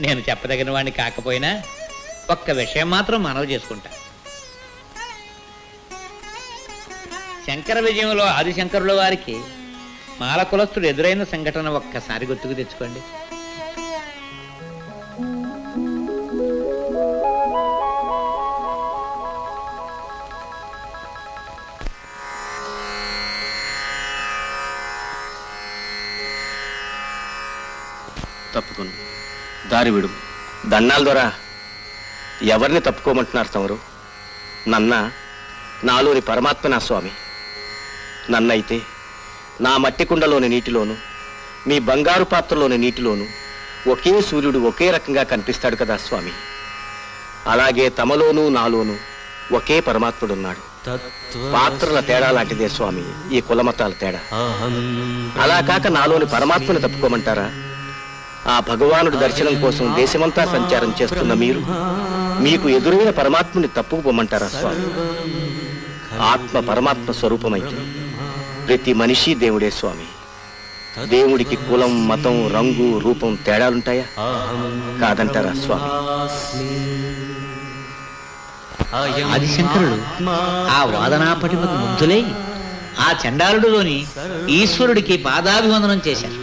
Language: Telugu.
నేను చెప్పదగిన వాడిని కాకపోయినా ఒక్క విషయం మాత్రం మనవి చేసుకుంటా. శంకర విజయంలో ఆదిశంకరుల వారికి మాలకులస్తుడు ఎదురైన సంఘటన ఒక్కసారి గుర్తుకు తెచ్చుకోండి. తప్పుకోను, దారి విడు. దండాల ద్వారా ఎవరిని తప్పుకోమంటున్నారు తమరు? నాలోని పరమాత్మ నా స్వామి. నన్నైతే నా మట్టి కుండలోని నీటిలోను, మీ బంగారు పాత్రలోని నీటిలోను ఒకే సూర్యుడు ఒకే రకంగా కనిపిస్తాడు కదా స్వామి. అలాగే తమలోనూ నాలోనూ ఒకే పరమాత్ముడున్నాడు. పాత్రల తేడా లాంటిదే స్వామి ఈ కులమతాల తేడా. అలా కాక నాలోని పరమాత్మను తప్పుకోమంటారా? ఆ భగవానుడి దర్శనం కోసం దేశమంతా సంచారం చేస్తున్న మీరు మీకు ఎదురైన పరమాత్మని తప్పుకుపోమంటారా స్వామి? ఆత్మ పరమాత్మ స్వరూపమైతే ప్రతి మనిషి దేవుడే స్వామి. దేవుడికి కులం, మతం, రంగు, రూపం తేడాలుంటాయా? కాదంటారా స్వామి? ఆదిశంకరుడు ఆ వాదనా పటిమకు ముగ్ధులై ఆ చండాలుడులోని ఈశ్వరుడికి పాదాభివందనం చేశారు.